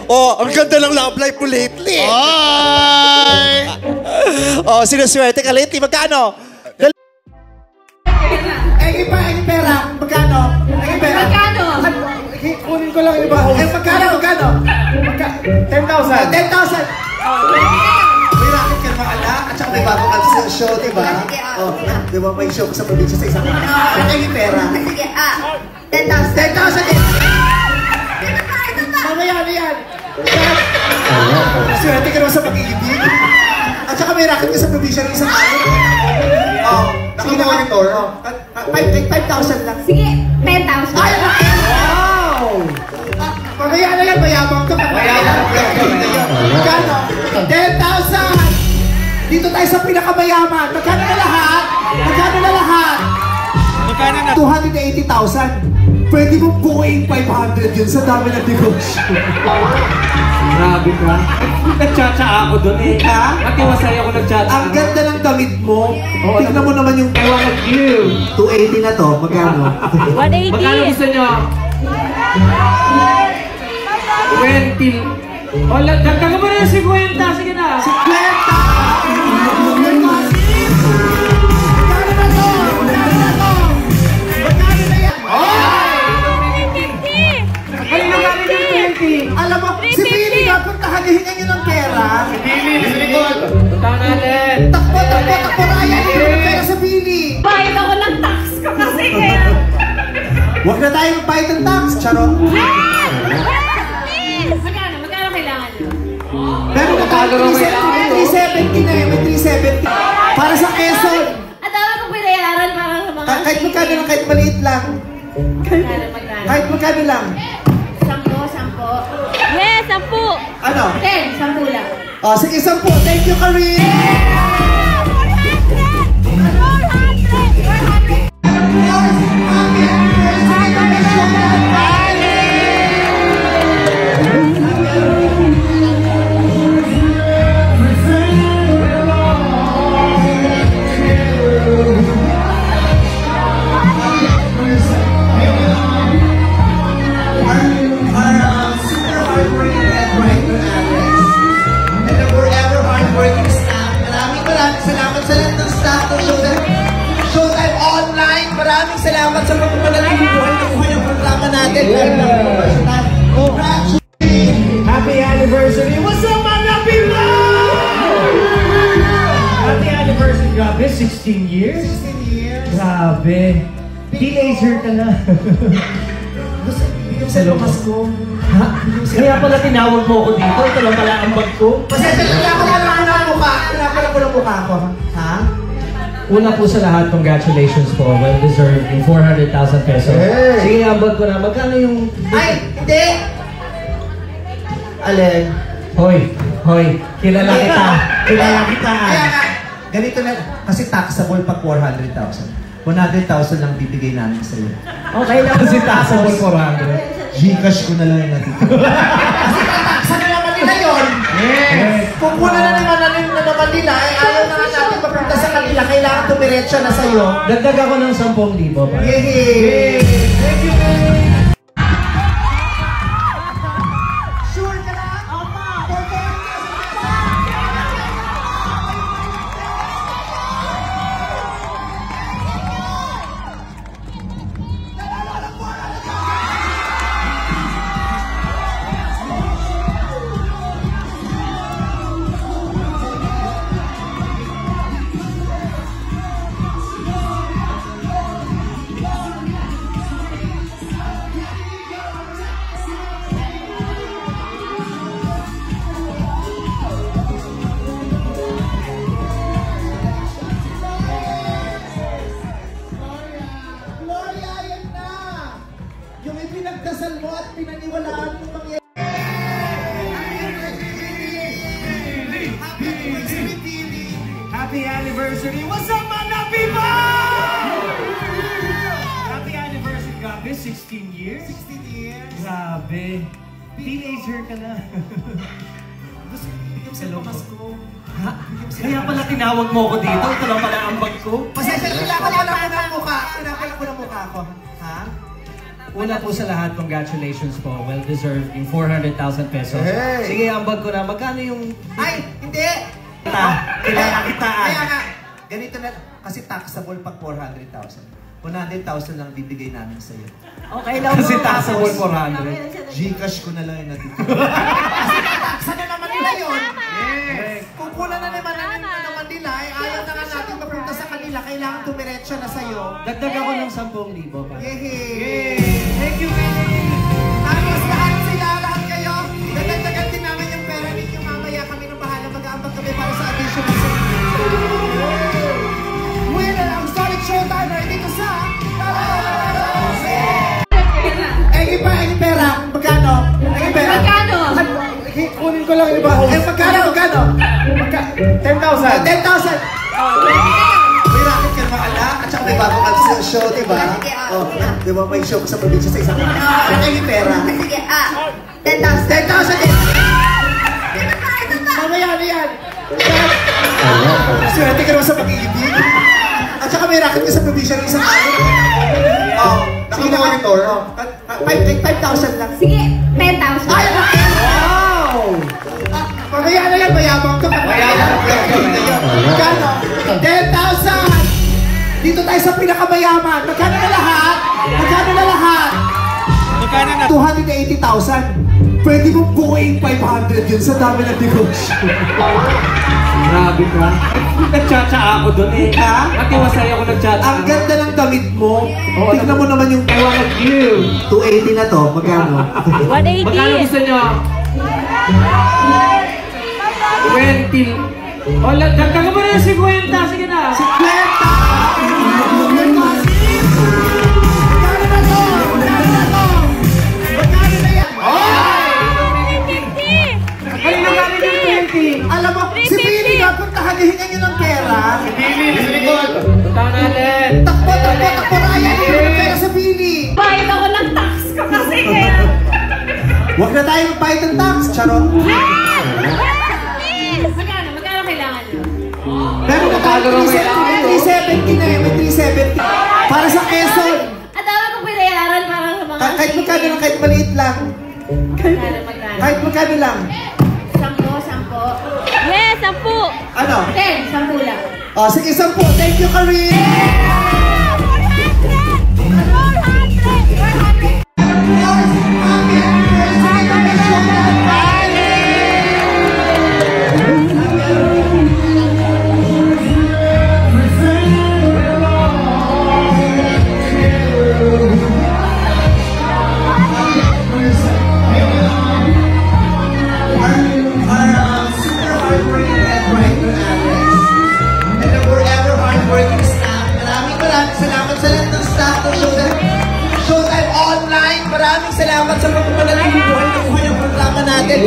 Oh, ang ganda ng love life mo lately. Ay! Oh, sinuswerte ka lately. Magkano? Ay, pera. Magkano? Ay, pera. Magkano? Kunin ko lang iba. Eh, magkano? 10,000. 10,000. May racket ka naman, ala? At saka may bago ka sa show, diba? Oh, diba may show ko sa probinsya sa isang araw. Ay, pera. Sige, 10,000. 10,000 din. Mamaya na yan. Swerte ka naman sa pag-ibig. At saka may racket ka sa probinsya ng isang araw. Oh, naka-monitor. 5,000 lang. Sige, 10,000. Ay, wow! Mamaya na yan, mayabang ka. Magkano? 10,000! Dito tayo sa pinakamayaman. Magkano na lahat? 280,000. Pwede mong buuin 500 yun sa dami ng negosyo. Grabe ka. Nagtsatsa ako doon eh. Ha? Matiwasay ako nagtsatsa. Ang ganda ng damit mo. Tignan mo naman yung... I want you. 280 na to. Magkano? 180. Magkano gusto nyo? 20. O, dagdagan mo na yung 50. Sige na. 50! Alam mo, si Billy nga, puntahan niyo, hingan niyo ng pera. Si Billy, sa likod. Puntahan natin. Takbo, Ryan, hingan ng pera sa Billy. Bayad ako ng tax ko kasi kaya. Huwag na tayo magbayad ng tax, charot. Magkano kailangan nyo? Pero na tayo, 370 na eh, may 370. Para sa Quezon. At dami kong binayaran para sa mga... Kahit magkano lang, kahit maliit lang. Magkano? Kahit magkano lang. 10. Yes, 10. Ano? 10, 10 lang. Oh, sige, 10. Thank you, Karin. Maraming salamat sa pagpapalang buhay ng buhay ng programa natin. Happy anniversary! What's up, mga people? Happy anniversary, grabe. 16 years? 16 years. Grabe. Teenager ka na. Sa lumas ko. Ha? Kaya pala tinawag mo ako dito. Ito lang pala ang bag ko. Pasensya, pinapala ko ng mukha. Pinapala ko ng mukha ko. Ha? Una po sa lahat, congratulations po. Well-deserved yung 400,000 pesos. Hey. Sige, ambag ko na. Magkano yung... Ay, hindi! Alin? Hoy, kilala kita. Kilala kita. Kaya nga, ganito na, kasi taxable pag 400,000. 100,000 lang bibigay namin sa iyo. Okay lang. Kasi taxable 400. Gcash ko na lang yung natitira. Kasi tataksa na naman nila yun. Yes. Kung kuna na naman nila, eh, ayaw na nga natin papunta sa kanila. Kailangan tumiretso na sa'yo. Dagdag ako ng 10,000 pa. Yehey! Thank you, man! Sure ka na? Opo! Pinagdasal mo at pinaniwalaan mo mangyayari. Happy anniversary! What's up, mga people? Happy anniversary, grabe. 16 years? 16 years. Grabe. Teenager ka na. Sa lumas ko. Ha? Kaya pala tinawag mo ako dito. Ito lang pala ang bag ko. Pasensya, pinapala ko ng mukha. Pinapala ko ng mukha ko. Ha? Una po sa lahat, congratulations po. Well-deserved yung 400,000 pesos. Hey. Sige, ambag ko na. Magkano yung... Ay, hindi! Kailangan kitaan. Kaya nga, ganito na, kasi taxable pag 400,000. 100,000 lang bibigay namin sa'yo. Okay lang Kasi po. taxable 400. Gcash ko na lang yung natitira. Kasi tataksa na naman nila yun. Kung kulang na naman nila, ay ayaw na nga natin mapunta sa kanila. Kailangan tumiretso na sa'yo. Dagdag ako ng 10,000 pa. Yehey! Thank you, Willie! Tapos lahat kayo. Dadagdagan din namin yung pera ninyo mamaya. Kami nang bahala mag-aambag kami para sa additional sa winner ang Solid Showtimer dito sa Engin pera. Magkano? Engin pera. Magkano? Kunin ko lang yung iba. Magkano? 10,000. 10,000. May racket ka naman ala. At saka may bago kang show, diba? Oh, diba may show sa probinsya sa isang araw. Engin pera. Sige, 10,000 din. Mamaya na yan. Swerte ka naman sa pag-ibig. At saka may racket ka sa probinsya ng isang araw. Oh, nakamonitor. 5,000 lang. Sige, 10,000. Ay, wow! Mamaya na yan, mayabang ka. Magkano? 10,000! Dito tayo sa pinakamayaman. Magkano na lahat? 280,000. Pwede mong buuin 500 yun sa dami ng negosyo. Grabe ka. Nagtsatsa ako doon eh. Ha? Matiwasay ako nagtsatsa. Ang ganda ng damit mo. Tignan mo naman yung... I wanna give. 280 na to. Magkano? 180. Magkano gusto nyo? 20. O, dagdagan mo na yung 50. Sige na. 350. Ay, nagaling yung 20. Alam mo, si Billy nga kung tahagahingan nyo ng pera. Punta natin. Takbo, Ryan. Hindi mo pera sa Billy. Bayad ako ng tax ko kasi kaya. Huwag na tayo magbayad ng tax. Charot. Magkano kailangan nyo? Meron na tayo 370 na yun. May 370. Para sa Quezon. At dami kong pinayaran para sa mga... Kahit magkano lang, kahit maliit lang. Magkano? Kahit magkano lang. 10. Yes, 10. Ano? 10 lang. Oh, sige, 10. Thank you, Karin. Salamat sa lahat ng staff ng Showtime Online. Maraming salamat sa pagpapalag ng buhay ang programa natin.